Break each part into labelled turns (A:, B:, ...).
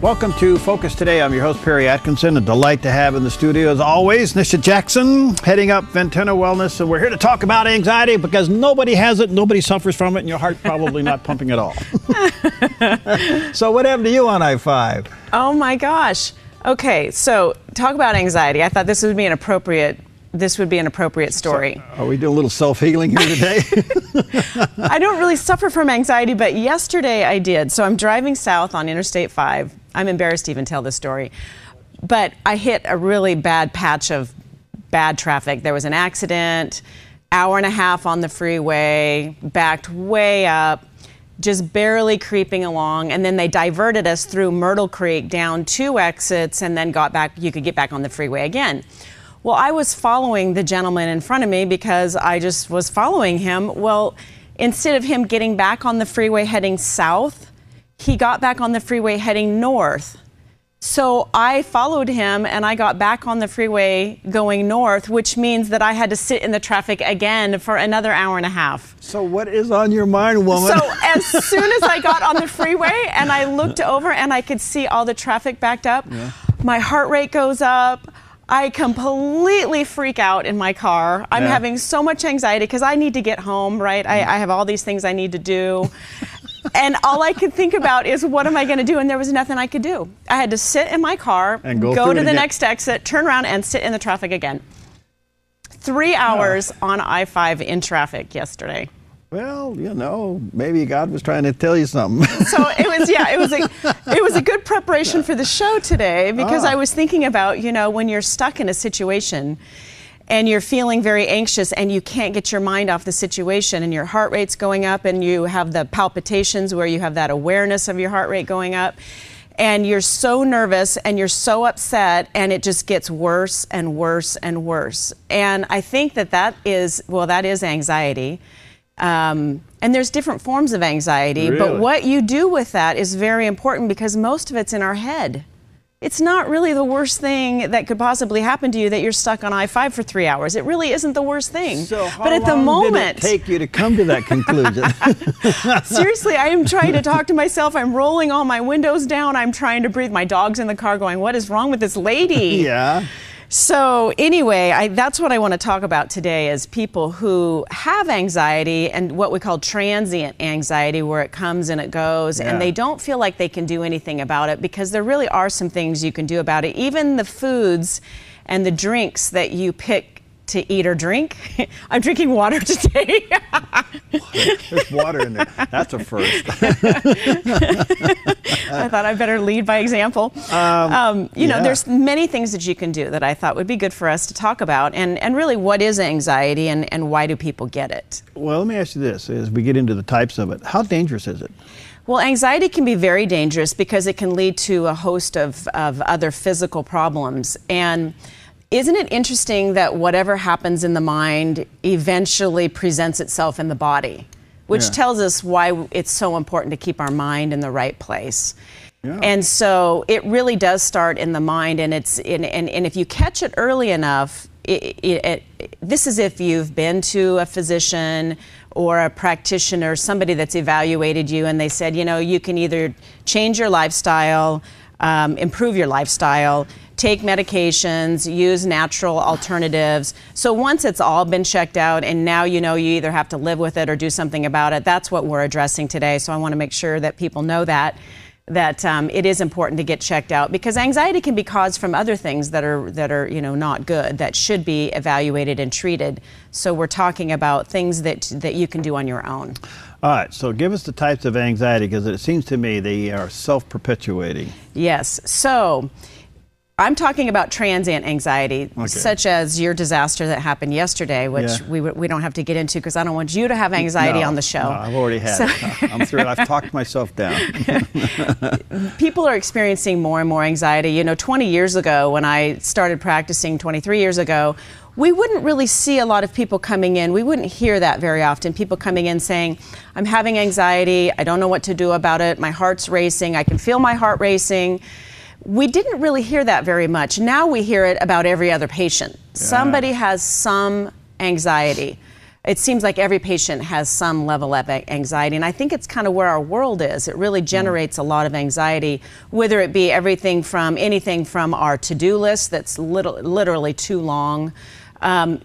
A: Welcome to Focus Today. I'm your host, Perry Atkinson. A delight to have in the studio, as always, Nisha Jackson, heading up Ventana Wellness. And we're here to talk about anxiety because nobody has it, nobody suffers from it, and your heart's probably not pumping at all. So what happened to you on I-5?
B: Oh, my gosh. Okay, so talk about anxiety. I thought this would be an appropriate story.
A: So, are we doing a little self-healing here today?
B: I don't really suffer from anxiety, but yesterday I did. So I'm driving south on Interstate 5. I'm embarrassed to even tell this story. But I hit a really bad patch of bad traffic. There was an accident, hour and a half on the freeway, backed way up, just barely creeping along. And then they diverted us through Myrtle Creek down 2 exits and then got back. You could get back on the freeway again. Well, I was following the gentleman in front of me because I just was following him. Well, instead of him getting back on the freeway heading south, he got back on the freeway heading north. So I followed him and I got back on the freeway going north, which means that I had to sit in the traffic again for another hour and a half.
A: So what is on your mind, woman?
B: So as soon as I got on the freeway and I looked over and I could see all the traffic backed up, my heart rate goes up. I completely freak out in my car. I'm having so much anxiety because I need to get home, right? I have all these things I need to do. And all I could think about is, what am I going to do? And there was nothing I could do. I had to sit in my car,
A: and
B: go to the next exit, turn around, and sit in the traffic again. 3 hours on I-5 in traffic yesterday.
A: Well, you know, maybe God was trying to tell you something.
B: So it was a good preparation for the show today because I was thinking about, you know, when you're stuck in a situation and you're feeling very anxious and you can't get your mind off the situation and your heart rate's going up and you have the palpitations where you have that awareness of your heart rate going up and you're so nervous and you're so upset and it just gets worse and worse and worse. And I think that is anxiety. And there's different forms of anxiety, but what you do with that is very important because most of it's in our head. It's not really the worst thing that could possibly happen to you that you're stuck on I-5 for 3 hours. It really isn't the worst thing.
A: So how long did it take you to come to that conclusion?
B: Seriously, I am trying to talk to myself. I'm rolling all my windows down. I'm trying to breathe. My dog's in the car going, what is wrong with this lady?
A: Yeah.
B: So anyway, that's what I want to talk about today is people who have anxiety and what we call transient anxiety, where it comes and it goes, and they don't feel like they can do anything about it because there really are some things you can do about it. Even the foods and the drinks that you pick to eat or drink. I'm drinking water today.
A: There's water in there. That's a first.
B: I thought I'd better lead by example. You know, there's many things that you can do that I thought would be good for us to talk about. And really, what is anxiety and why do people get it?
A: Well, let me ask you this, as we get into the types of it. How dangerous is it?
B: Well, anxiety can be very dangerous because it can lead to a host of other physical problems. And isn't it interesting that whatever happens in the mind eventually presents itself in the body, which tells us why it's so important to keep our mind in the right place. Yeah. And so it really does start in the mind, and if you catch it early enough, this is if you've been to a physician or a practitioner, somebody that's evaluated you, and they said, you know, you can either change your lifestyle, improve your lifestyle, take medications, use natural alternatives. So once it's all been checked out and now you know you either have to live with it or do something about it, that's what we're addressing today. So I want to make sure that people know that it is important to get checked out because anxiety can be caused from other things that are you know not good, that should be evaluated and treated. So we're talking about things that you can do on your own.
A: All right, so give us the types of anxiety because it seems to me they are self-perpetuating. Yes,
B: so I'm talking about transient anxiety, such as your disaster that happened yesterday, which we don't have to get into because I don't want you to have anxiety on the show.
A: No, I've already had it. I'm through it. I've talked myself down.
B: People are experiencing more and more anxiety. You know, 20 years ago when I started practicing, 23 years ago, we wouldn't really see a lot of people coming in. We wouldn't hear that very often. People coming in saying, I'm having anxiety. I don't know what to do about it. My heart's racing. I can feel my heart racing. We didn't really hear that very much. Now we hear it about every other patient. Somebody has some anxiety. it seems like every patient has some level of anxiety, and I think it's kind of where our world is. It really generates a lot of anxiety, whether it be anything from our to-do list that's literally too long.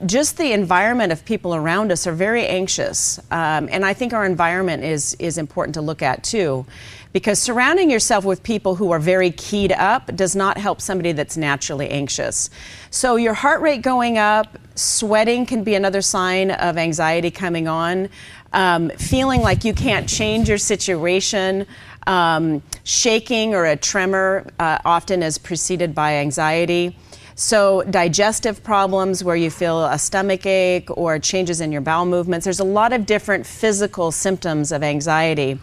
B: Just the environment of people around us are very anxious, and I think our environment is important to look at too, because surrounding yourself with people who are very keyed up does not help somebody that's naturally anxious. So your heart rate going up, sweating can be another sign of anxiety coming on, feeling like you can't change your situation, shaking or a tremor often is preceded by anxiety. So digestive problems where you feel a stomach ache or changes in your bowel movements. There's a lot of different physical symptoms of anxiety.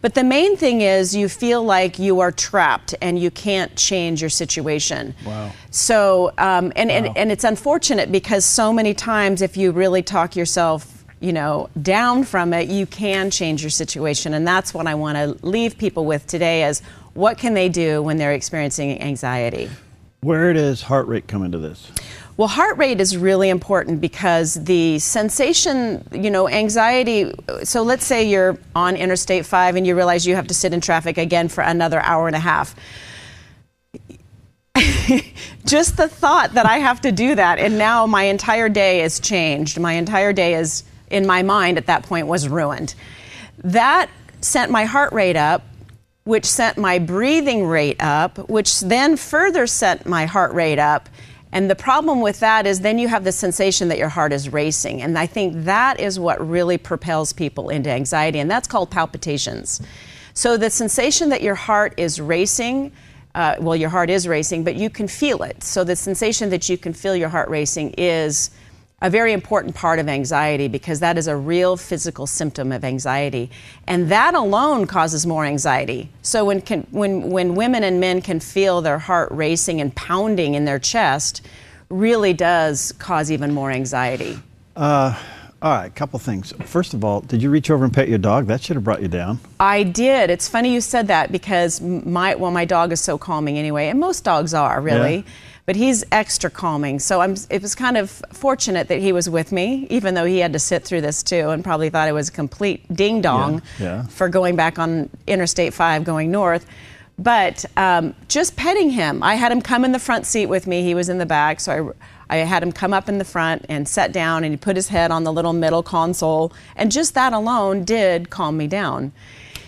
B: But the main thing is you feel like you are trapped and you can't change your situation.
A: Wow.
B: So, and it's unfortunate because so many times if you really talk yourself, down from it, you can change your situation. And that's what I want to leave people with today is what can they do when they're experiencing anxiety?
A: Where does heart rate come into this?
B: Well, heart rate is really important because the sensation, anxiety, so let's say you're on Interstate 5 and you realize you have to sit in traffic again for another hour and a half. Just the thought that I have to do that, and now my entire day is changed. My entire day is, in my mind at that point, was ruined. That sent my heart rate up, which sent my breathing rate up, which then further sent my heart rate up. And the problem with that is then you have the sensation that your heart is racing. And I think that is what really propels people into anxiety, and that's called palpitations. So the sensation that your heart is racing, your heart is racing, but you can feel it. So the sensation that you can feel your heart racing is a very important part of anxiety because that is a real physical symptom of anxiety. And that alone causes more anxiety. So when women and men can feel their heart racing and pounding in their chest, really does cause even more anxiety.
A: All right, a couple things. First of all, did you reach over and pet your dog? That should have brought you down.
B: I did. It's funny you said that because my dog is so calming anyway, and most dogs are really. Yeah. But he's extra calming, so it was kind of fortunate that he was with me, even though he had to sit through this too and probably thought it was a complete ding-dong for going back on Interstate 5 going north. But just petting him, I had him come in the front seat with me. He was in the back, so I had him come up in the front and sat down, and he put his head on the little middle console, and just that alone did calm me down.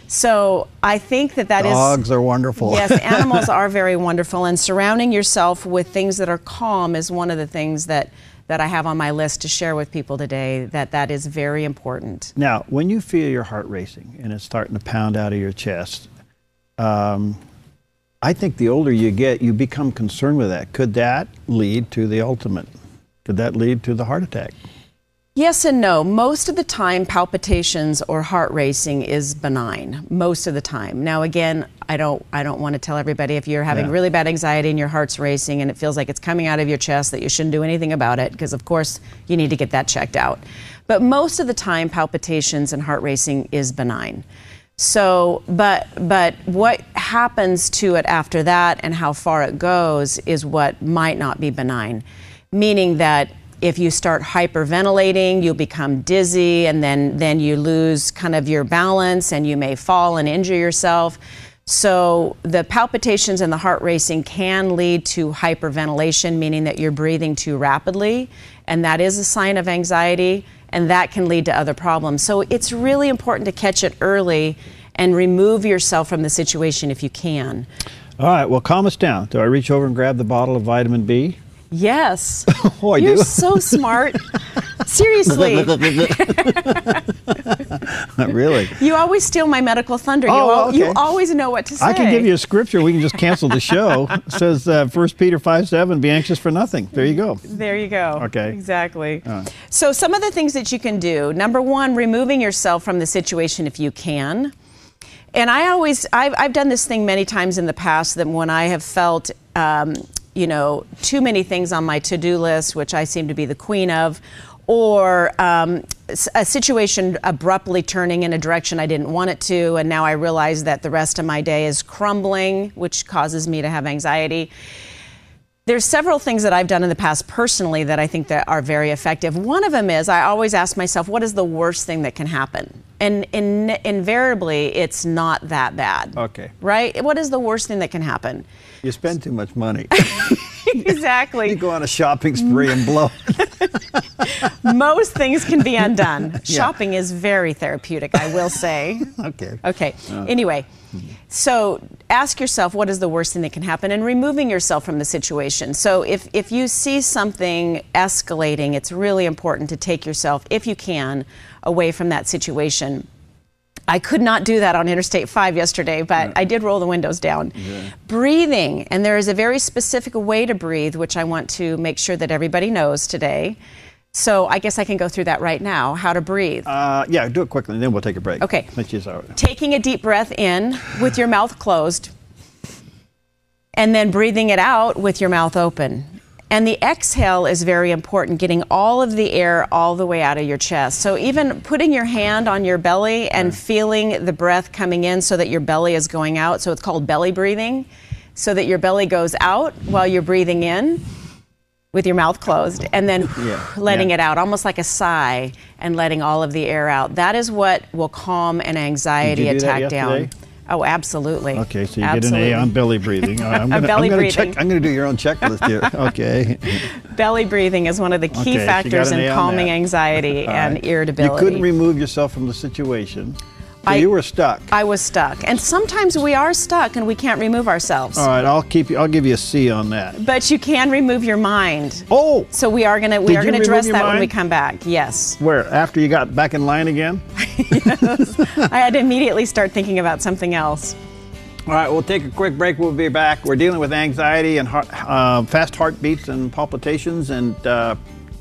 B: So I think that
A: Dogs are wonderful.
B: Yes, animals are very wonderful, and surrounding yourself with things that are calm is one of the things that I have on my list to share with people today, that is very important.
A: Now, when you feel your heart racing and it's starting to pound out of your chest, I think the older you get, you become concerned with that. Could that lead to the ultimate? Could that lead to the heart attack?
B: Yes and no. Most of the time, palpitations or heart racing is benign. Most of the time. Now, again, I don't want to tell everybody if you're having really bad anxiety and your heart's racing and it feels like it's coming out of your chest that you shouldn't do anything about it, because of course you need to get that checked out. But most of the time, palpitations and heart racing is benign. So, but what happens to it after that and how far it goes is what might not be benign, meaning that if you start hyperventilating, you'll become dizzy, and then you lose kind of your balance, and you may fall and injure yourself. So the palpitations and the heart racing can lead to hyperventilation, meaning that you're breathing too rapidly, and that is a sign of anxiety, and that can lead to other problems. So it's really important to catch it early and remove yourself from the situation if you can.
A: All right, well, calm us down. Do I reach over and grab the bottle of vitamin B?
B: Yes.
A: Oh, I
B: You're
A: do?
B: so smart. Seriously.
A: Really?
B: You always steal my medical thunder.
A: Okay.
B: You always know what to say.
A: I can give you a scripture. We can just cancel the show. It says 1 Peter 5:7, be anxious for nothing. There you go.
B: There you go.
A: Okay.
B: Exactly. So some of the things that you can do. Number one, removing yourself from the situation if you can. And I've done this thing many times in the past, that when I have felt too many things on my to-do list, which I seem to be the queen of, or a situation abruptly turning in a direction I didn't want it to, and now I realize that the rest of my day is crumbling, which causes me to have anxiety. There's several things that I've done in the past personally that I think that are very effective. One of them is I always ask myself, what is the worst thing that can happen? And invariably, it's not that bad.
A: Okay.
B: Right? What is the worst thing that can happen?
A: You spend too much money.
B: Exactly.
A: You go on a shopping spree and blow.
B: Most things can be undone. Shopping is very therapeutic, I will say.
A: Okay.
B: Okay. Anyway, so ask yourself, what is the worst thing that can happen? And removing yourself from the situation. So if you see something escalating, it's really important to take yourself, if you can, away from that situation. I could not do that on Interstate 5 yesterday, but I did roll the windows down. Breathing, and there is a very specific way to breathe, which I want to make sure that everybody knows today. So I guess I can go through that right now, how to breathe.
A: Yeah, do it quickly, and then we'll take a break.
B: Okay.
A: Right.
B: Taking a deep breath in with your mouth closed, and then breathing it out with your mouth open. And the exhale is very important, getting all of the air all the way out of your chest. So even putting your hand on your belly and feeling the breath coming in so that your belly is going out. So it's called belly breathing, so that your belly goes out while you're breathing in with your mouth closed, and then letting it out, almost like a sigh, and letting all of the air out. That is what will calm an anxiety attack down. Oh, absolutely.
A: Okay, so you get an A on belly breathing. I'm going to do your own checklist here. Okay.
B: Belly breathing is one of the key factors in calming anxiety and irritability.
A: You couldn't remove yourself from the situation. So you were stuck.
B: I was stuck. And sometimes we are stuck and we can't remove ourselves.
A: All right, I'll give you a C on that.
B: But you can remove your mind.
A: Oh!
B: So we are gonna address that when we come back. Yes.
A: Where? After you got back in line again?
B: Yes. I had to immediately start thinking about something else.
A: All right, we'll take a quick break. We'll be back. We're dealing with anxiety and fast heartbeats and palpitations, and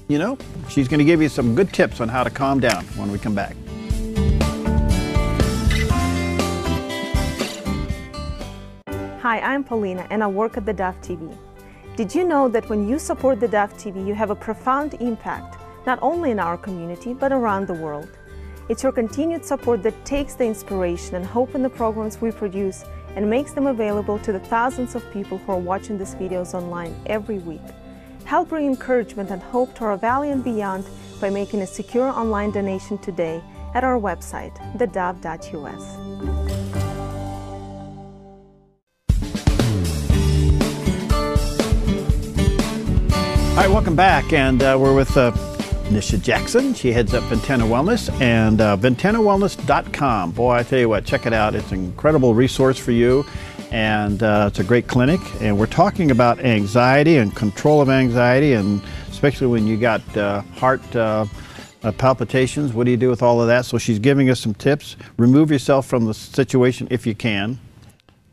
A: you know, she's going to give you some good tips on how to calm down when we come back.
C: Hi, I'm Paulina, and I work at theDove TV. Did you know that when you support theDove TV, you have a profound impact, not only in our community, but around the world? It's your continued support that takes the inspiration and hope in the programs we produce and makes them available to the thousands of people who are watching these videos online every week. Help bring encouragement and hope to our valley and beyond by making a secure online donation today at our website, thedove.us.
A: All right, welcome back, and we're with Nisha Jackson. She heads up Ventana Wellness, and VentanaWellness.com. Boy, I tell you what, check it out. It's an incredible resource for you, and it's a great clinic. And we're talking about anxiety and control of anxiety, and especially when you got heart palpitations. What do you do with all of that? So she's giving us some tips. Remove yourself from the situation if you can.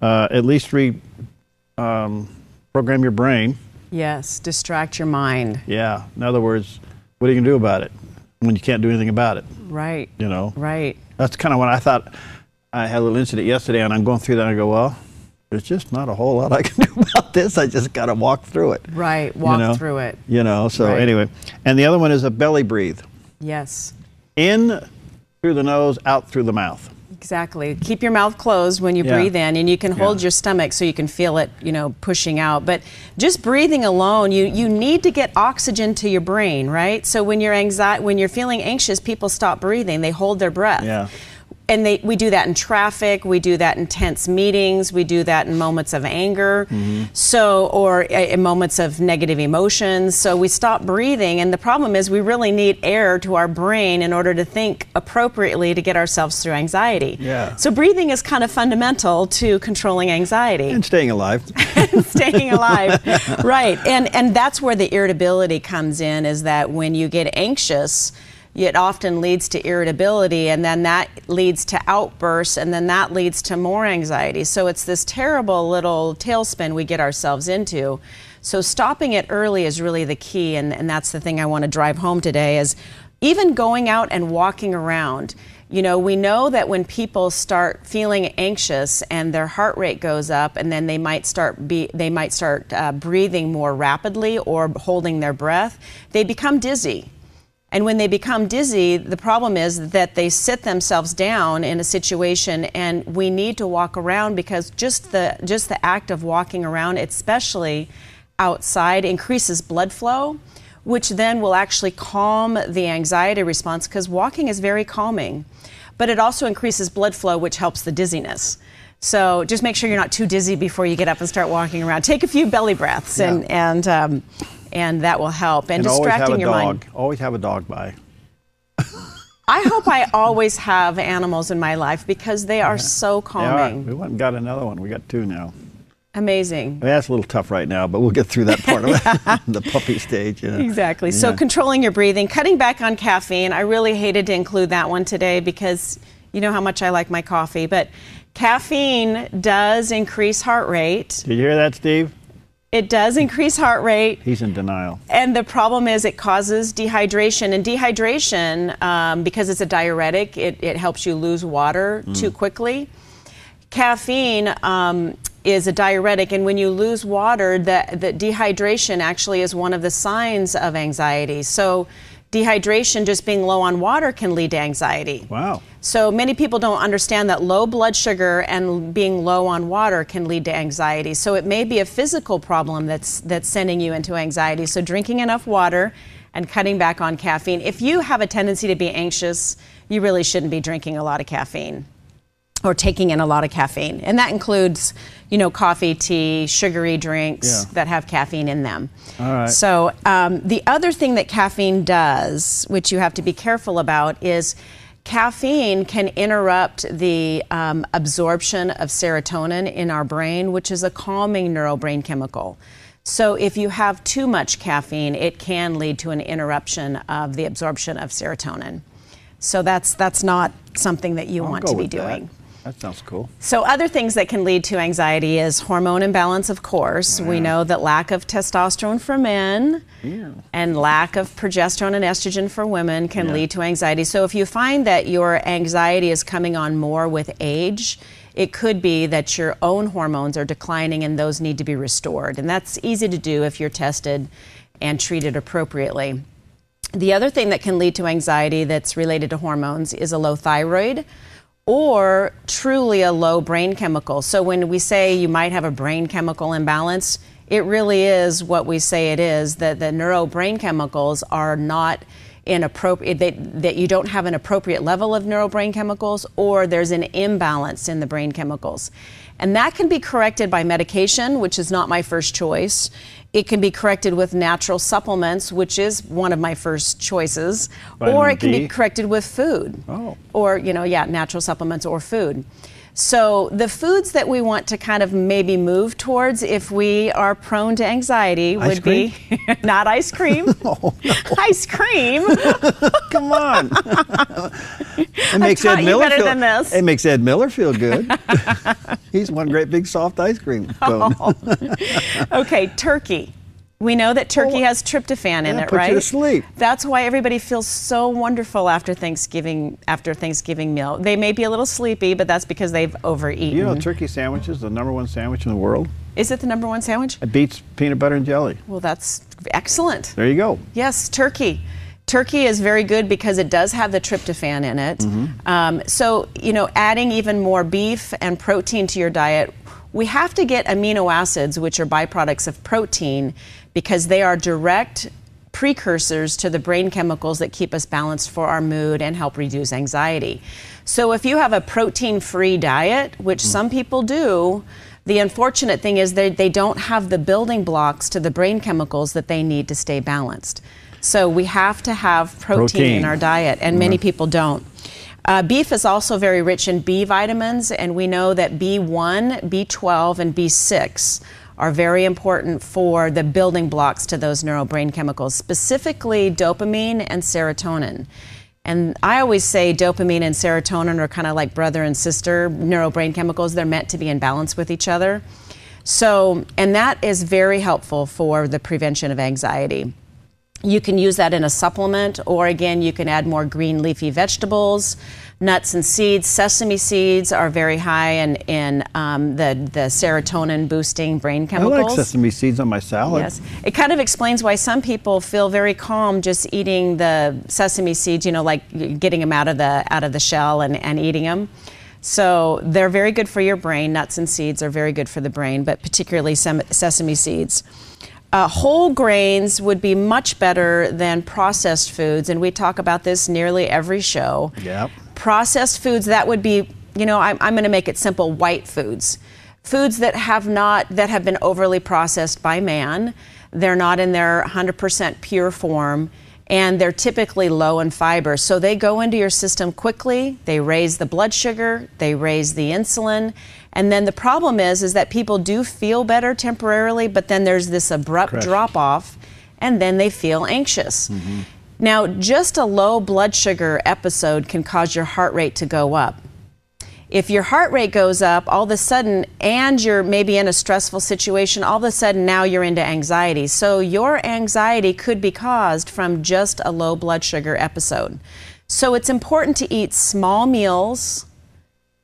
A: At least program your brain.
B: Yes, distract your mind.
A: Yeah. In other words, what are you going to do about it when you can't do anything about it?
B: Right.
A: You know?
B: Right.
A: That's kind of what I thought. I had a little incident yesterday, and I'm going through that, and I go, well, there's just not a whole lot I can do about this. I just got to walk through it.
B: Right. Walk through it.
A: You know, so anyway. And the other one is a belly breathe.
B: Yes.
A: In through the nose, out through the mouth.
B: Exactly. Keep your mouth closed when you breathe in, and you can hold your stomach so you can feel it, you know, pushing out. But just breathing alone, you need to get oxygen to your brain, right? So when you're feeling anxious, people stop breathing. They hold their breath.
A: Yeah.
B: And we do that in traffic, we do that in tense meetings, we do that in moments of anger, or in moments of negative emotions. So we stop breathing, and the problem is we really need air to our brain in order to think appropriately to get ourselves through anxiety.
A: Yeah.
B: So breathing is kind of fundamental to controlling anxiety.
A: And staying alive.
B: And staying alive, right. And that's where the irritability comes in, is that when you get anxious, it often leads to irritability, and then that leads to outbursts, and then that leads to more anxiety. So it's this terrible little tailspin we get ourselves into. So stopping it early is really the key, and that's the thing I want to drive home today, is even going out and walking around. You know, we know that when people start feeling anxious and their heart rate goes up, and then they might start breathing more rapidly or holding their breath, they become dizzy. And when they become dizzy, the problem is that they sit themselves down in a situation, and we need to walk around, because just the act of walking around, especially outside increases blood flow, which then will actually calm the anxiety response, because walking is very calming. But it also increases blood flow, which helps the dizziness. So just make sure you're not too dizzy before you get up and start walking around. Take a few belly breaths, and that will help. And distracting your mind.
A: Always have a dog by.
B: I hope I always have animals in my life because they are so calming.
A: We went and got another one. We got 2 now.
B: Amazing.
A: I mean, that's a little tough right now, but we'll get through that part of it, the puppy stage.
B: Exactly. So controlling your breathing, cutting back on caffeine. I really hated to include that one today because you know how much I like my coffee, but caffeine does increase heart rate.
A: Did you hear that, Steve?
B: It does increase heart rate.
A: He's in denial.
B: And the problem is it causes dehydration. And dehydration, because it's a diuretic, it helps you lose water too quickly. Caffeine is a diuretic, and when you lose water, the dehydration actually is one of the signs of anxiety. So dehydration, just being low on water, can lead to anxiety.
A: Wow.
B: So many people don't understand that low blood sugar and being low on water can lead to anxiety. So it may be a physical problem that's sending you into anxiety. So drinking enough water and cutting back on caffeine. If you have a tendency to be anxious, you really shouldn't be drinking a lot of caffeine or taking in a lot of caffeine. And that includes, coffee, tea, sugary drinks that have caffeine in them.
A: All right.
B: So the other thing that caffeine does, which you have to be careful about, is caffeine can interrupt the absorption of serotonin in our brain, which is a calming neurobrain chemical. So if you have too much caffeine, it can lead to an interruption of the absorption of serotonin. So that's not something that you want to be doing.
A: That sounds cool.
B: So other things that can lead to anxiety is hormone imbalance, of course. We know that lack of testosterone for men and lack of progesterone and estrogen for women can lead to anxiety. So if you find that your anxiety is coming on more with age, it could be that your own hormones are declining and those need to be restored. And that's easy to do if you're tested and treated appropriately. The other thing that can lead to anxiety that's related to hormones is a low thyroid or truly a low brain chemical. So when we say you might have a brain chemical imbalance, it really is what we say it is, that the neurobrain chemicals are not inappropriate, that you don't have an appropriate level of neurobrain chemicals, or there's an imbalance in the brain chemicals. And that can be corrected by medication, which is not my first choice. It can be corrected with natural supplements, which is one of my first choices. Or it can be corrected with food. Or, natural supplements or food. So the foods that we want to kind of maybe move towards if we are prone to anxiety would be not ice cream.
A: No.
B: Ice cream.
A: Come on. It makes Ed Miller feel good. He's one great big soft ice cream cone.
B: Okay, turkey. We know that turkey has tryptophan in it, right?
A: Puts you to sleep.
B: That's why everybody feels so wonderful after Thanksgiving meal. They may be a little sleepy, but that's because they've overeaten.
A: You know, turkey sandwich is the #1 sandwich in the world.
B: Is it the #1 sandwich?
A: It beats peanut butter and jelly.
B: Well, that's excellent.
A: There you go.
B: Yes, turkey. Turkey is very good because it does have the tryptophan in it. So, adding even more beef and protein to your diet, we have to get amino acids, which are byproducts of protein, because they are direct precursors to the brain chemicals that keep us balanced for our mood and help reduce anxiety. So if you have a protein-free diet, which some people do, the unfortunate thing is they don't have the building blocks to the brain chemicals that they need to stay balanced. So we have to have protein in our diet, and many people don't. Beef is also very rich in B vitamins, and we know that B1, B12, and B6 are very important for the building blocks to those neurobrain chemicals, specifically dopamine and serotonin. And I always say dopamine and serotonin are kind of like brother and sister neurobrain chemicals. They're meant to be in balance with each other. So, and that is very helpful for the prevention of anxiety. You can use that in a supplement, or again, you can add more green leafy vegetables, nuts and seeds. Sesame seeds are very high in the serotonin boosting brain chemicals.
A: I like sesame seeds on my salad.
B: Yes. It kind of explains why some people feel very calm just eating the sesame seeds, like getting them out of the shell and eating them. So they're very good for your brain. Nuts and seeds are very good for the brain, but particularly sesame seeds. Whole grains would be much better than processed foods, and we talk about this nearly every show.
A: Yep.
B: Processed foods, that would be, you know, I'm going to make it simple, white foods. Foods that have been overly processed by man. They're not in their 100% pure form, and they're typically low in fiber. So they go into your system quickly, they raise the blood sugar, they raise the insulin, and then the problem is that people do feel better temporarily, but then there's this abrupt drop off, and then they feel anxious. Mm-hmm. Now, just a low blood sugar episode can cause your heart rate to go up. If your heart rate goes up all of a sudden, and you're maybe in a stressful situation, all of a sudden now you're into anxiety. So your anxiety could be caused from just a low blood sugar episode. So it's important to eat small meals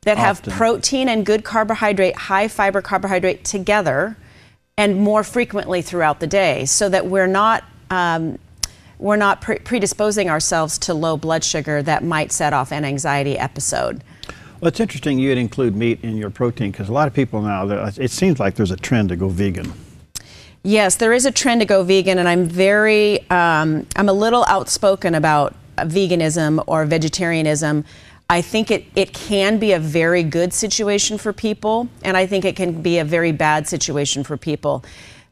B: that have protein and good carbohydrate, high fiber carbohydrate together, and more frequently throughout the day, so that we're not predisposing ourselves to low blood sugar that might set off an anxiety episode.
A: Well, it's interesting you'd include meat in your protein, because a lot of people now, it seems like there's a trend to go vegan.
B: Yes, there is a trend to go vegan, and I'm a little outspoken about veganism or vegetarianism. I think it can be a very good situation for people, and I think it can be a very bad situation for people.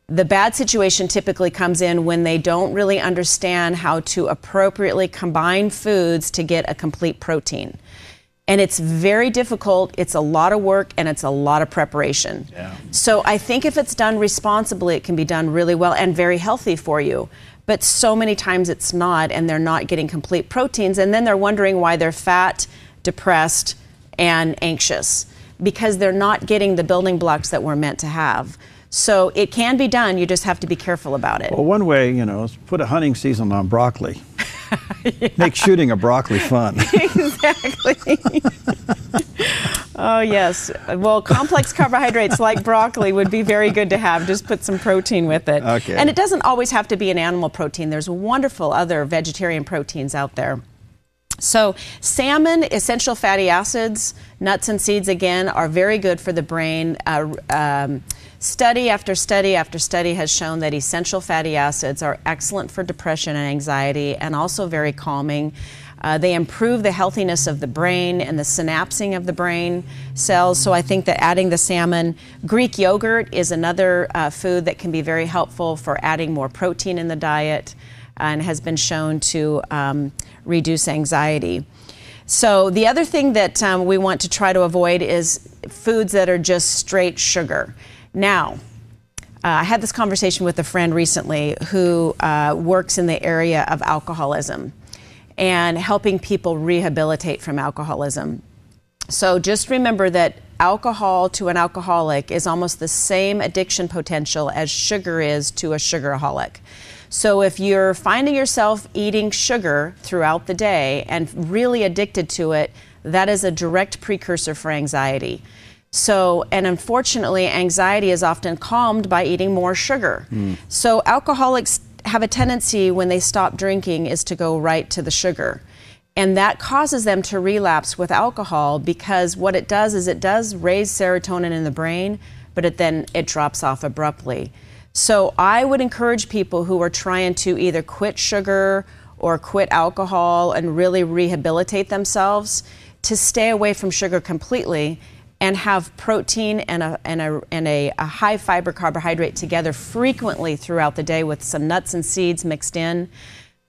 B: The bad situation typically comes in when they don't really understand how to appropriately combine foods to get a complete protein. And it's very difficult, it's a lot of work, and it's a lot of preparation. Yeah. So I think if it's done responsibly, it can be done really well and very healthy for you. But so many times it's not, and they're not getting complete proteins, and then they're wondering why they're fat, depressed, and anxious, because they're not getting the building blocks that we're meant to have. So it can be done, you just have to be careful about it.
A: Well, one way, you know, is put a hunting season on broccoli. Yeah. Make shooting a broccoli fun.
B: Exactly. Oh, yes. Well, complex carbohydrates like broccoli would be very good to have. Just put some protein with it. Okay. And it doesn't always have to be an animal protein. There's wonderful other vegetarian proteins out there. So salmon, essential fatty acids, nuts and seeds, again, are very good for the brain. Study after study after study has shown that essential fatty acids are excellent for depression and anxiety, and also very calming. They improve the healthiness of the brain and the synapsing of the brain cells. So I think that adding the salmon, Greek yogurt is another food that can be very helpful for adding more protein in the diet, and has been shown to reduce anxiety. So the other thing that we want to try to avoid is foods that are just straight sugar. Now, I had this conversation with a friend recently who works in the area of alcoholism and helping people rehabilitate from alcoholism. So just remember that alcohol to an alcoholic is almost the same addiction potential as sugar is to a sugaraholic. So if you're finding yourself eating sugar throughout the day and really addicted to it, that is a direct precursor for anxiety. So, and unfortunately, anxiety is often calmed by eating more sugar. So alcoholics have a tendency when they stop drinking is to go right to the sugar. And that causes them to relapse with alcohol, because what it does is it does raise serotonin in the brain, but it drops off abruptly. So I would encourage people who are trying to either quit sugar or quit alcohol and really rehabilitate themselves to stay away from sugar completely and have protein and a high fiber carbohydrate together frequently throughout the day with some nuts and seeds mixed in.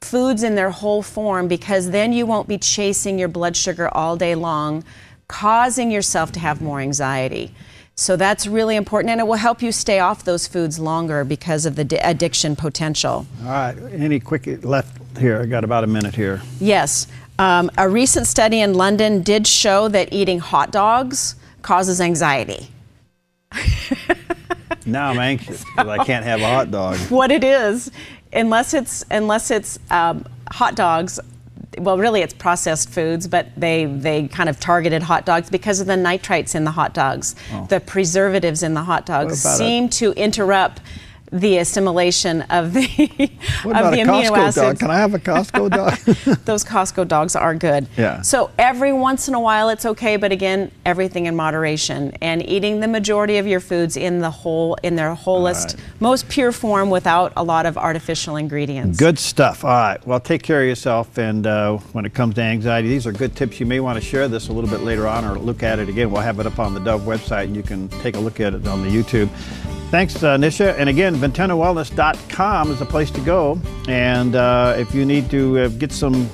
B: Foods in their whole form, because then you won't be chasing your blood sugar all day long, causing yourself to have more anxiety. So that's really important, and it will help you stay off those foods longer because of the addiction potential.
A: All right, any quick left here? I got about a minute here.
B: Yes. A recent study in London did show that eating hot dogs causes anxiety.
A: Now I'm anxious because I can't have a hot dog.
B: What it is, unless it's hot dogs, well, really it's processed foods, but they kind of targeted hot dogs because of the nitrites in the hot dogs. The preservatives in the hot dogs seem to interrupt the assimilation of the
A: What
B: of
A: about
B: the
A: a
B: amino
A: Costco
B: acids.
A: dog? Can I have a Costco dog?
B: Those Costco dogs are good.
A: Yeah.
B: So every once in a while it's okay, but again, everything in moderation, and eating the majority of your foods in their wholest, most pure form without a lot of artificial ingredients.
A: Good stuff. All right. Well, take care of yourself. And when it comes to anxiety, these are good tips. You may want to share this a little bit later on or look at it again. We'll have it up on the Dove website, and you can take a look at it on the YouTube. Thanks, Nisha. And again, VentanaWellness.com is the place to go. And if you need to get some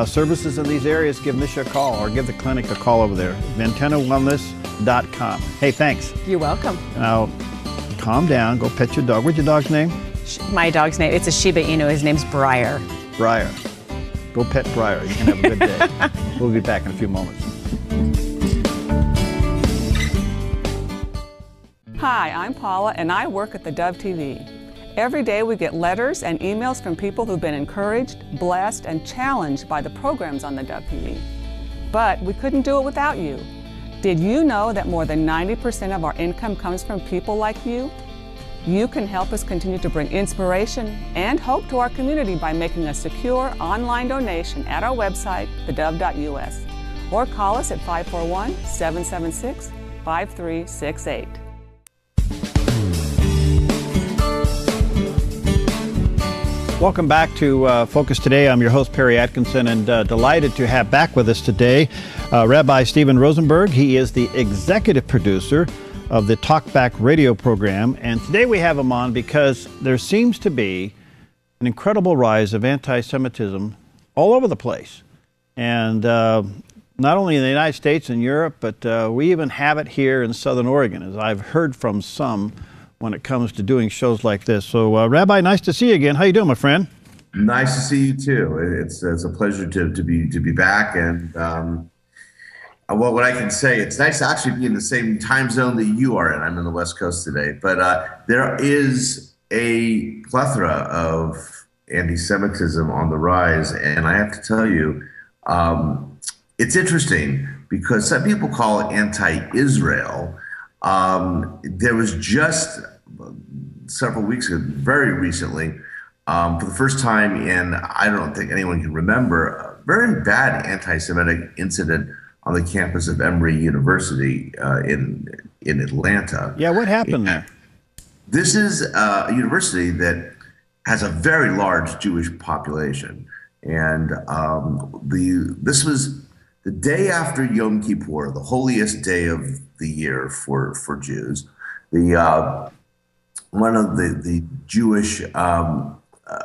A: services in these areas, give Nisha a call or give the clinic a call over there. VentanaWellness.com. Hey, thanks.
B: You're welcome.
A: Now, calm down. Go pet your dog. What's your dog's name?
B: My dog's name, it's a Shiba Inu. His name's Briar.
A: Briar. Go pet Briar. You can have a good day. We'll be back in a few moments.
D: Hi, I'm Paula, and I work at theDove TV. Every day we get letters and emails from people who've been encouraged, blessed, and challenged by the programs on theDove TV. But we couldn't do it without you. Did you know that more than 90% of our income comes from people like you? You can help us continue to bring inspiration and hope to our community by making a secure online donation at our website, thedove.us, or call us at 541-776-5368.
A: Welcome back to Focus Today. I'm your host, Perry Atkinson, and delighted to have back with us today Rabbi Steven Rosenberg. He is the executive producer of the TalkBack radio program. And today we have him on because there seems to be an incredible rise of anti-Semitism all over the place. And not only in the United States and Europe, but we even have it here in Southern Oregon, as I've heard from some when it comes to doing shows like this. So, Rabbi, nice to see you again. How you doing, my friend?
E: Nice to see you too. It's a pleasure to be back. And what I can say, it's nice to actually be in the same time zone that you are in. I'm in the West Coast today, but there is a plethora of anti-Semitism on the rise, and I have to tell you, it's interesting because some people call it anti-Israel. There was just several weeks ago, very recently, for the first time in, I don't think anyone can remember, a very bad anti-Semitic incident on the campus of Emory University in Atlanta.
A: Yeah, what happened there?
E: This is a university that has a very large Jewish population. And this was the day after Yom Kippur, the holiest day of the year for Jews. One of the Jewish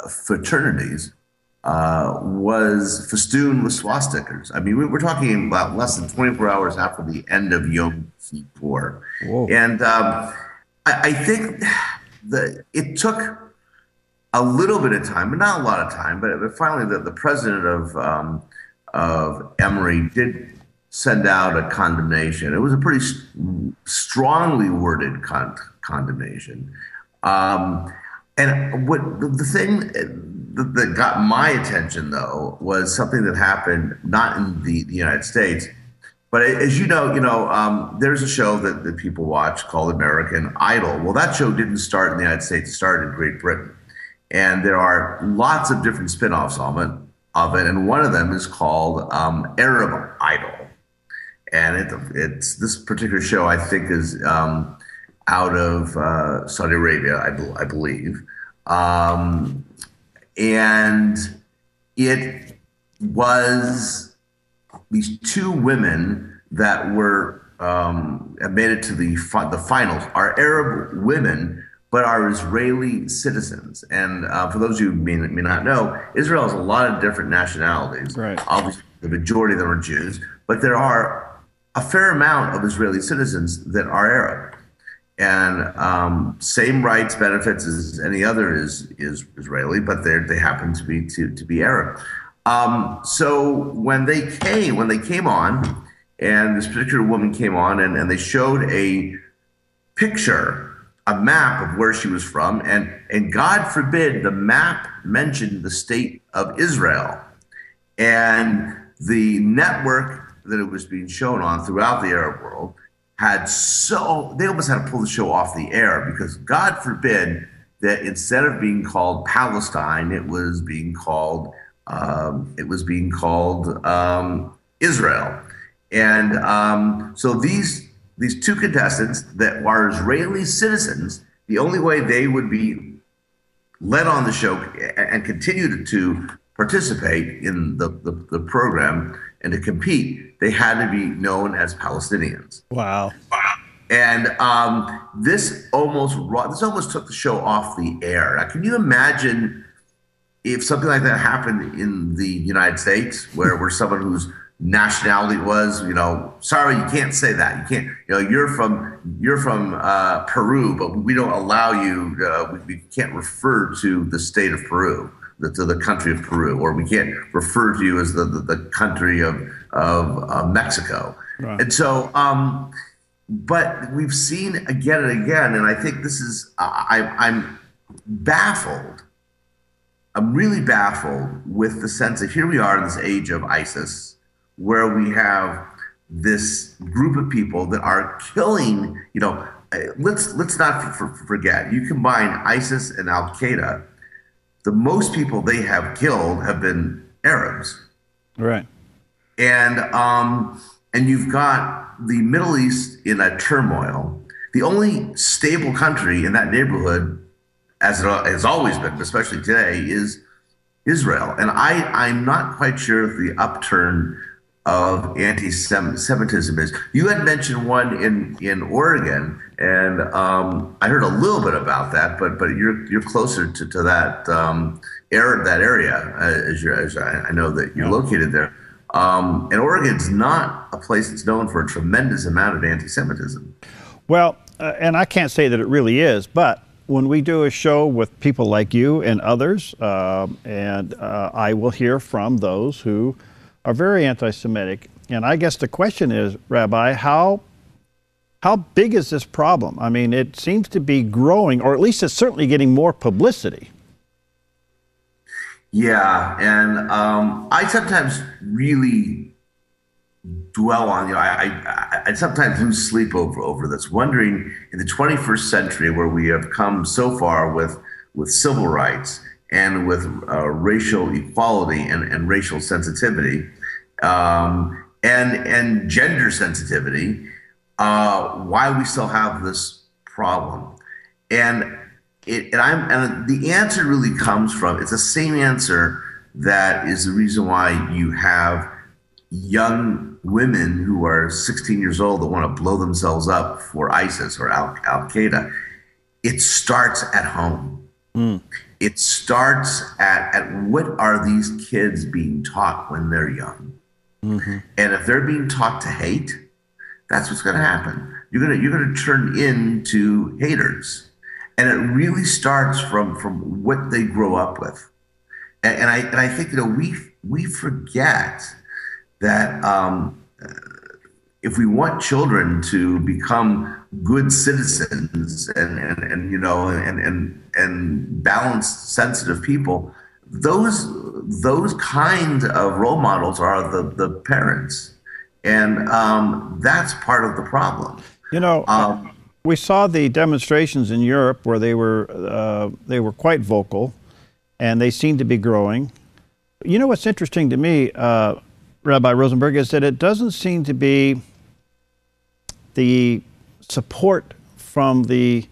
E: fraternities was festooned with swastikas. I mean, we're talking about less than 24 hours after the end of Yom Kippur. Whoa. And I think that it took a little bit of time, but not a lot of time, but finally the president of Emory did send out a condemnation. It was a pretty strongly worded condemnation. And what the thing that got my attention, though, was something that happened not in the United States, but as you know, there's a show that people watch called American Idol. Well, that show didn't start in the United States; it started in Great Britain, and there are lots of different spin-offs of it, and one of them is called Arab Idol, and it's this particular show I think is out of Saudi Arabia, I believe. And it was these two women that were made it to the finals are Arab women, but are Israeli citizens. And for those of you who may not know, Israel has a lot of different nationalities.
A: Right.
E: Obviously, the majority of them are Jews, but there are a fair amount of Israeli citizens that are Arab. And same rights, benefits as any other is Israeli, but they happen to be Arab. So when they came on, and this particular woman came on, and they showed a picture, a map of where she was from, and God forbid the map mentioned the state of Israel, and the network that it was being shown on throughout the Arab world they almost had to pull the show off the air, because God forbid that instead of being called Palestine, it was being called Israel. And so these two contestants that are Israeli citizens, the only way they would be let on the show and continue to participate in the program and to compete, they had to be known as Palestinians.
A: Wow.
E: And this almost took the show off the air. Now, can you imagine if something like that happened in the United States, where someone whose nationality was, sorry, you can't say that. You can't, you're from Peru, but we don't allow you, we can't refer to the state of Peru, to the country of Peru, or we can't refer to you as the country of Mexico. Right. And so, but we've seen again and again, and I think this is, I'm baffled. I'm really baffled with the sense that here we are in this age of ISIS, where we have this group of people that are killing, let's not forget, you combine ISIS and Al-Qaeda, the most people they have killed have been Arabs. Right. And you've got the Middle East in a turmoil. The only stable country in that neighborhood, as it has always been, but especially today, is Israel. And I'm not quite sure if the upturn of anti-Semitism is. You had mentioned one in Oregon, and I heard a little bit about that, but you're closer to that area, as I know that you're located there. And Oregon's not a place that's known for a tremendous amount of anti-Semitism.
A: Well, and I can't say that it really is, but when we do a show with people like you and others, I will hear from those who are very anti-Semitic. And I guess the question is, Rabbi, how big is this problem? I mean, it seems to be growing, or at least it's certainly getting more publicity.
E: Yeah, and I sometimes really dwell on, I sometimes lose sleep over this, wondering in the 21st century, where we have come so far with civil rights and with racial equality and racial sensitivity and gender sensitivity, why we still have this problem. And the answer really comes from, it's the same answer that is the reason why you have young women who are 16 years old that want to blow themselves up for ISIS or Al-Qaeda. It starts at home. It starts at what are these kids being taught when they're young? Mm-hmm. And if they're being taught to hate, that's what's going to happen. You're going to turn into haters. And it really starts from what they grow up with. And I think, we forget that if we want children to become good citizens and balanced, sensitive people, those kind of role models are the parents, and that's part of the problem.
A: We saw the demonstrations in Europe where they were quite vocal, and they seem to be growing. What's interesting to me, Rabbi Rosenberg, is that it doesn't seem to be the support from the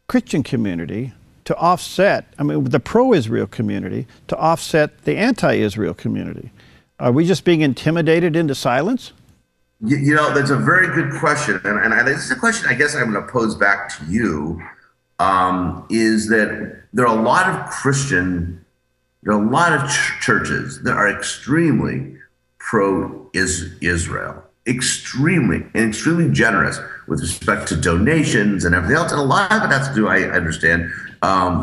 A: Christian community to offset, the pro-Israel community, to offset the anti-Israel community. Are we just being intimidated into silence?
E: That's a very good question. And this is a question I guess I'm going to pose back to you, is that there are a lot of churches that are extremely pro-Israel, extremely generous with respect to donations and everything else. And a lot of it has to do, I understand,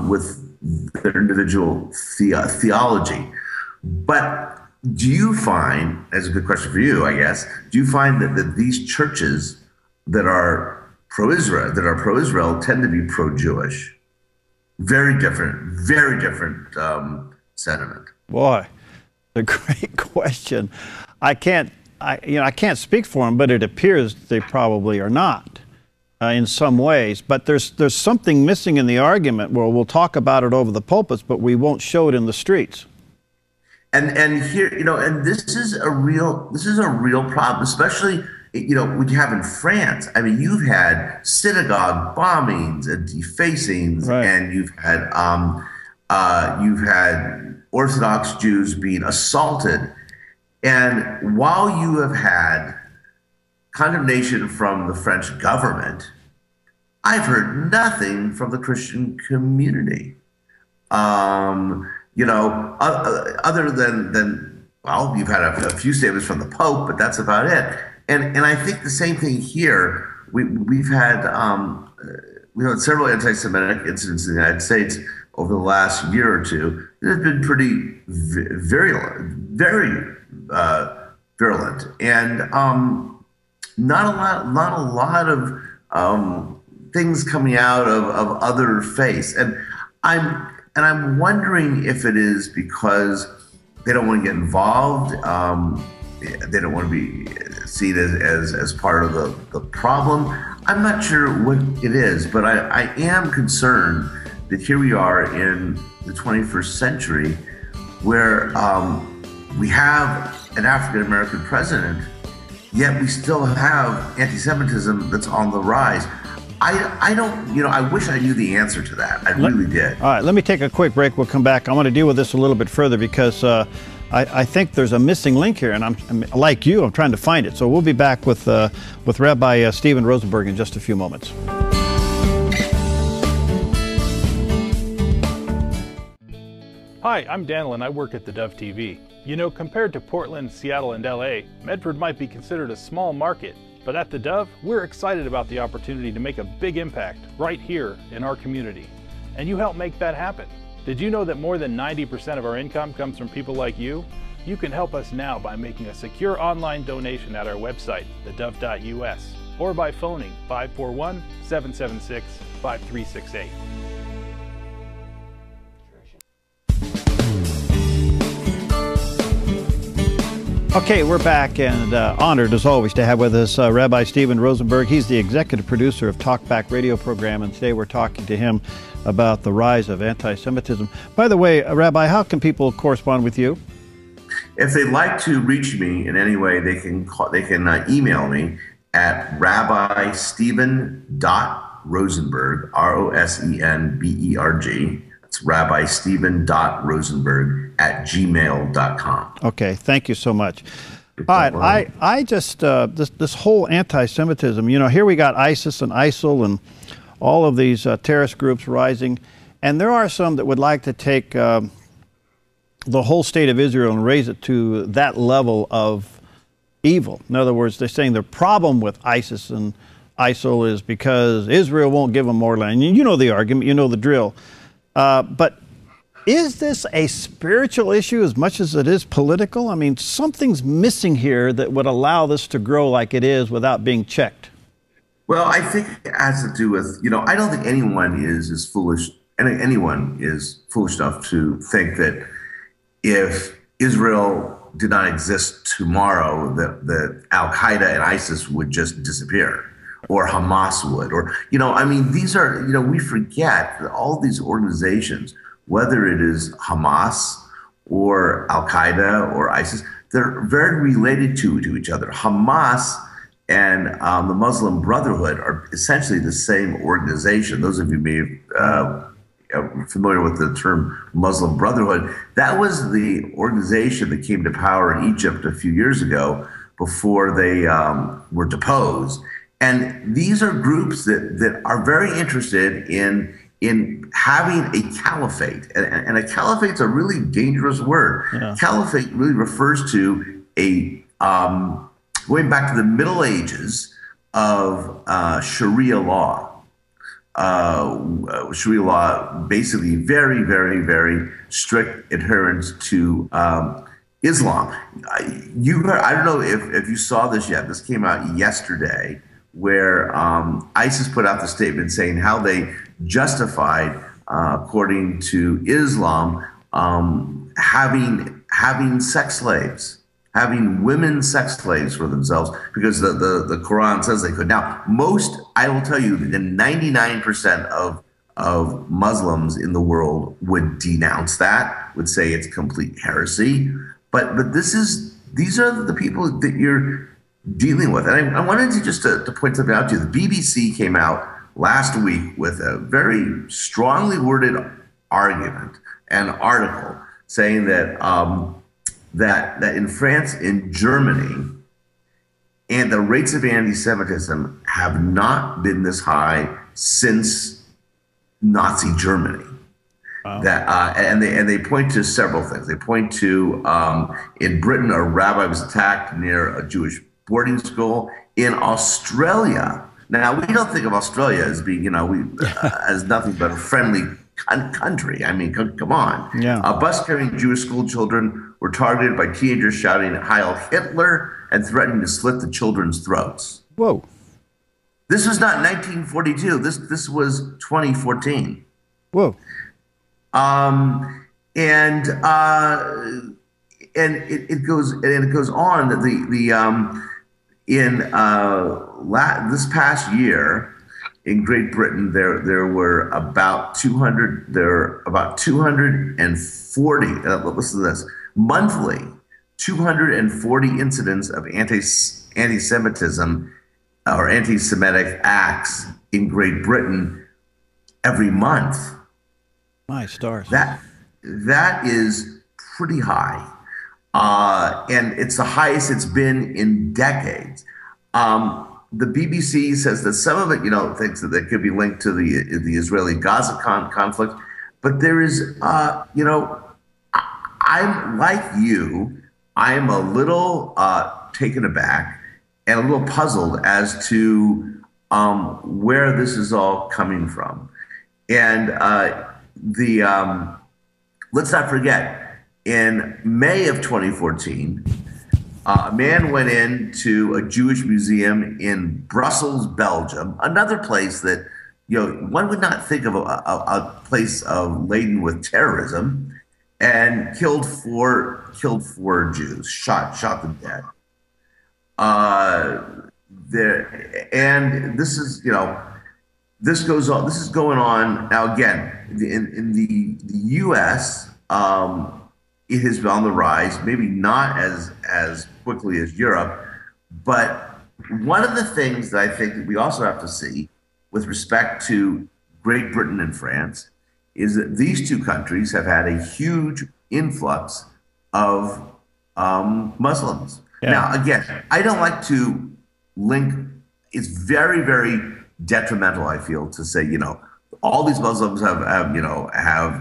E: with their individual theology. But do you find, as a good question for you, I guess, do you find that these churches that are pro-Israel tend to be pro-Jewish? Very different sentiment.
A: Boy, a great question. I can't I can't speak for them, but it appears they probably are not in some ways. But there's something missing in the argument where we'll talk about it over the pulpits, but we won't show it in the streets.
E: And here, and this is a real problem, especially what you have in France. I mean, you've had synagogue bombings and defacings,
A: right.
E: And you've had Orthodox Jews being assaulted. And while you have had condemnation from the French government, I've heard nothing from the Christian community. Other than well, you've had a few statements from the Pope, but that's about it. And I think the same thing here. We've had several anti-Semitic incidents in the United States over the last year or two that have been pretty virulent, very virulent, and not a lot of things coming out of other faiths. And I'm wondering if it is because they don't want to get involved. They don't want to be seen as part of the problem. I'm not sure what it is, but I am concerned that here we are in the 21st century where we have an African-American president, yet we still have anti-Semitism that's on the rise. I don't, I wish I knew the answer to that. I really did.
A: All right, let me take a quick break. We'll come back. I want to deal with this a little bit further because I think there's a missing link here, and I'm like you, I'm trying to find it. So we'll be back with Rabbi Steven Rosenberg in just a few moments.
F: Hi, I'm Daniel and I work at theDove TV. Compared to Portland, Seattle, and LA, Medford might be considered a small market, but at theDove, we're excited about the opportunity to make a big impact right here in our community. And you help make that happen. Did you know that more than 90% of our income comes from people like you? You can help us now by making a secure online donation at our website, thedove.us, or by phoning 541-776-5368.
A: Okay, we're back, and honored as always to have with us Rabbi Steven Rosenberg. He's the executive producer of TalkBack radio program, and today we're talking to him about the rise of anti-Semitism. By the way, Rabbi, how can people correspond with you?
E: If they'd like to reach me in any way, they can email me at rabbisteven.rosenberg, Rosenberg. It's rabbisteven.rosenberg@gmail.com.
A: Okay, thank you so much. All right, I just, this whole anti-Semitism, here we got ISIS and ISIL and all of these terrorist groups rising, and there are some that would like to take the whole state of Israel and raise it to that level of evil. In other words, they're saying the problem with ISIS and ISIL is because Israel won't give them more land. You know the argument, you know the drill. But is this a spiritual issue as much as it is political? I mean, something's missing here that would allow this to grow like it is without being checked.
E: Well, I think it has to do with, I don't think anyone is as foolish, and anyone is foolish enough to think that if Israel did not exist tomorrow, that Al-Qaeda and ISIS would just disappear. Or Hamas would, or, these are, we forget that all these organizations, whether it is Hamas or Al-Qaeda or ISIS, they're very related to each other. Hamas and the Muslim Brotherhood are essentially the same organization. Those of you may be familiar with the term Muslim Brotherhood. That was the organization that came to power in Egypt a few years ago before they were deposed. And these are groups that are very interested in having a caliphate. And a caliphate's a really dangerous word. Yeah. Caliphate really refers to a, going back to the Middle Ages of Sharia law. Sharia law, basically very, very, very strict adherence to Islam. I don't know if you saw this yet. This came out yesterday, where ISIS put out the statement saying how they justified, according to Islam, having sex slaves. having women sex slaves for themselves because the Quran says they could. Now, I will tell you that 99% of Muslims in the world would denounce that, would say it's complete heresy. But these are the people that you're dealing with. And I wanted to just to point something out to you. The BBC came out last week with a very strongly worded argument, an article saying that that in France and Germany, and the rates of anti-Semitism have not been this high since Nazi Germany. Wow. And they point to several things. They point to in Britain, a rabbi was attacked near a Jewish boarding school. In Australia, now we don't think of Australia as being, as nothing but a friendly country. I mean, come on.
A: Yeah.
E: A bus carrying Jewish school children were targeted by teenagers shouting Heil Hitler and threatening to slit the children's throats.
A: Whoa.
E: This was not 1942. This was 2014.
A: Whoa.
E: And it goes on that this past year in Great Britain there were about 240. Listen to this. Monthly, 240 incidents of anti-Semitism or anti-Semitic acts in Great Britain every month.
A: My stars.
E: That is pretty high, and it's the highest it's been in decades. The BBC says that some of it, thinks that could be linked to the Israeli-Gaza conflict, but there is, I'm like you. I'm a little taken aback and a little puzzled as to where this is all coming from, and let's not forget, in May of 2014, a man went into a Jewish museum in Brussels, Belgium, another place that, one would not think of a place laden with terrorism, and killed four Jews, shot them dead. And this is, this goes on. This is going on now. Again, in the U.S., it has been on the rise. Maybe not as quickly as Europe, but one of the things that I think that we also have to see with respect to Great Britain and France is that these two countries have had a huge influx of Muslims. Yeah. Now, again, I don't like to link. It's very, very detrimental, I feel, to say, all these Muslims have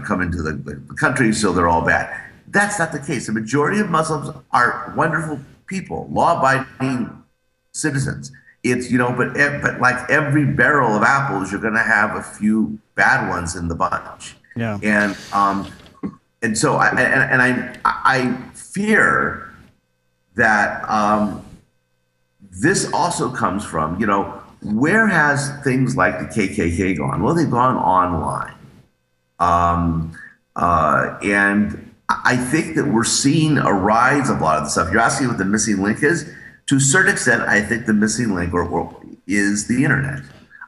E: come into the country, so they're all bad. That's not the case. The majority of Muslims are wonderful people, law-abiding citizens. It's, but like every barrel of apples, you're going to have a few bad ones in the bunch.
A: Yeah.
E: And so I fear that this also comes from, where has things like the KKK gone? Well, they've gone online. And I think that we're seeing a rise of a lot of the stuff. You're asking what the missing link is. To a certain extent, I think the missing link is the internet.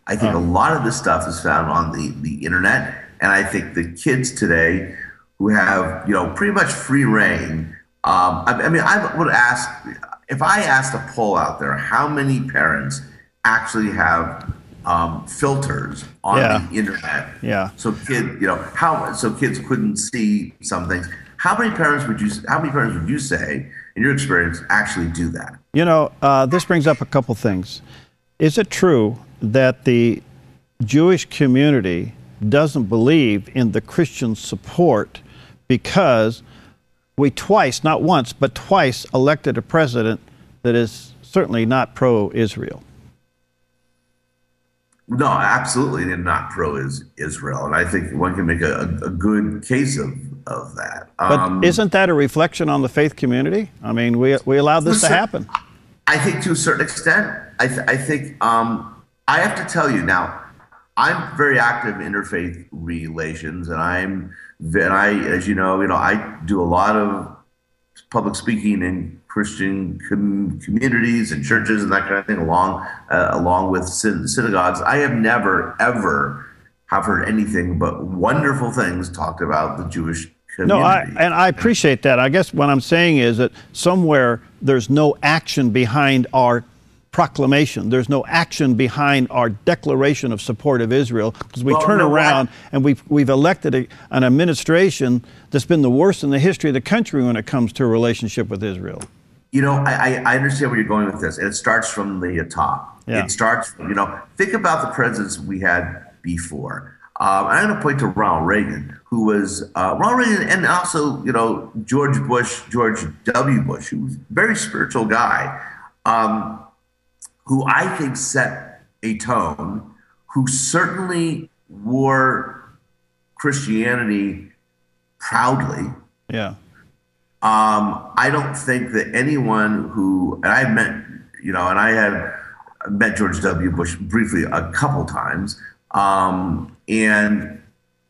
E: I think a lot of this stuff is found on the internet. And I think the kids today who have, pretty much free reign. I would ask, if I asked a poll out there, how many parents actually have filters on the internet?
A: Yeah.
E: So kids couldn't see some things. How many parents would you say, in your experience, actually do that?
A: This brings up a couple things. Is it true that the Jewish community doesn't believe in the Christian support because we twice, not once, but twice elected a president that is certainly not pro-Israel?
E: No, absolutely not pro-Israel. And I think one can make a good case of that.
A: But isn't that a reflection on the faith community? I mean, we allowed this to happen.
E: I think to a certain extent. I think I have to tell you now, I'm very active in interfaith relations, and I, as you know, I do a lot of public speaking in Christian communities and churches and that kind of thing, along with synagogues. I have never, ever have heard anything but wonderful things talked about the Jewish community.
A: No, I appreciate that. I guess what I'm saying is that somewhere there's no action behind our proclamation. There's no action behind our declaration of support of Israel, because we turn around and we've elected an administration that's been the worst in the history of the country when it comes to a relationship with Israel.
E: You know, I understand where you're going with this, and it starts from the top.
A: Yeah.
E: It starts, think about the presidents we had before. I'm going to point to Ronald Reagan, who was Ronald Reagan, and also, George W. Bush, who was a very spiritual guy, who I think set a tone, who certainly wore Christianity proudly.
A: Yeah.
E: I don't think that anyone who, and I met, and I had met George W. Bush briefly a couple times, and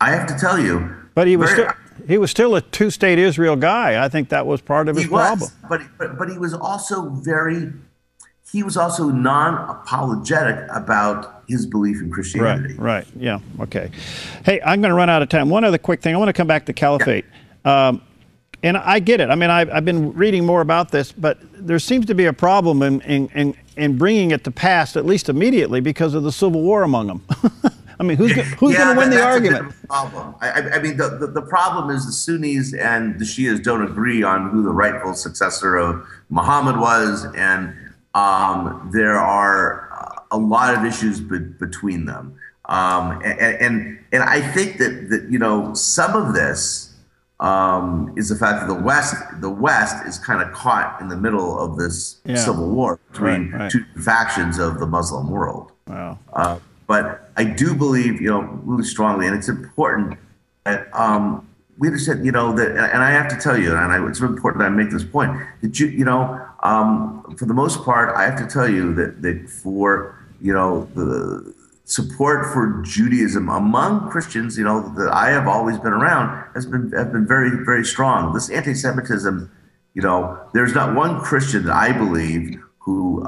E: I have to tell you,
A: but he was still a two-state Israel guy. I think that was part of his problem.
E: But he was also non-apologetic about his belief in Christianity.
A: Right. Yeah. Okay. Hey, I'm going to run out of time. One other quick thing. I want to come back to caliphate. Yeah. And I get it. I mean, I've been reading more about this, but there seems to be a problem in bringing it to pass, at least immediately, because of the civil war among them. I mean, who's going to win the argument?
E: That's a problem. I mean, the problem is the Sunnis and the Shias don't agree on who the rightful successor of Muhammad was, and there are a lot of issues between them. And I think that some of this is the fact that the West is kind of caught in the middle of this civil war between two factions of the Muslim world.
A: Wow.
E: But I do believe, really strongly, and it's important that we understand, that, and I have to tell you, and it's important that I make this point, that for the most part, I have to tell you that for the support for Judaism among Christians, that I have always been around, have been very, very strong. This anti-Semitism, there's not one Christian that I believe who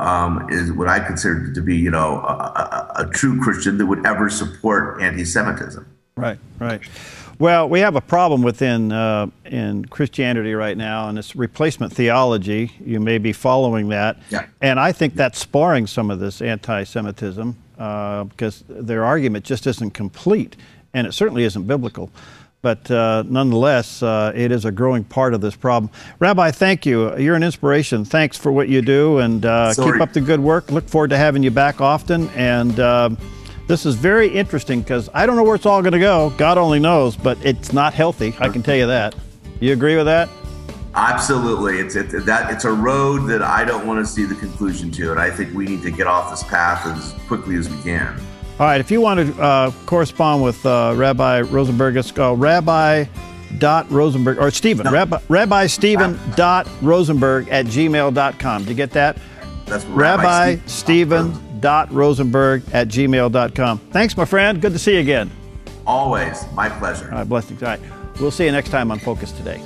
E: is what I consider to be, a true Christian that would ever support anti-Semitism.
A: Right. Well, we have a problem within in Christianity right now, and it's replacement theology. You may be following that.
E: Yeah.
A: And I think that's sparring some of this anti-Semitism because their argument just isn't complete, and it certainly isn't biblical. But nonetheless, it is a growing part of this problem. Rabbi, thank you. You're an inspiration. Thanks for what you do, and keep up the good work. Look forward to having you back often. And this is very interesting because I don't know where it's all going to go. God only knows, but it's not healthy. I can tell you that. You agree with that?
E: Absolutely. It's a road that I don't want to see the conclusion to, and I think we need to get off this path as quickly as we can.
A: All right, if you want to correspond with Rabbi Rosenberg, it's called rabbi.rosenberg, or Stephen, rabbisteven.rosenberg@gmail.com. Did you get that?
E: That's
A: rabbisteven.rosenberg@gmail.com. Thanks, my friend. Good to see you again.
E: Always. My pleasure.
A: All right, blessings. All right, we'll see you next time on Focus Today.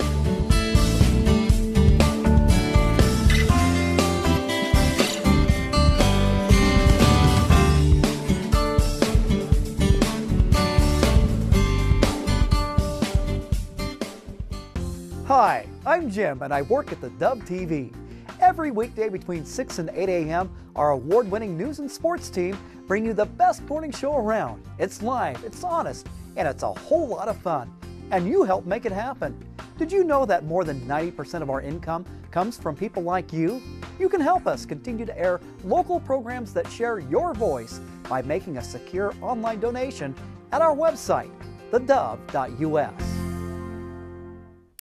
G: Hi, I'm Jim and I work at theDove TV. Every weekday between 6 and 8 a.m., our award-winning news and sports team bring you the best morning show around. It's live, it's honest, and it's a whole lot of fun. And you help make it happen. Did you know that more than 90% of our income comes from people like you? You can help us continue to air local programs that share your voice by making a secure online donation at our website, thedove.us.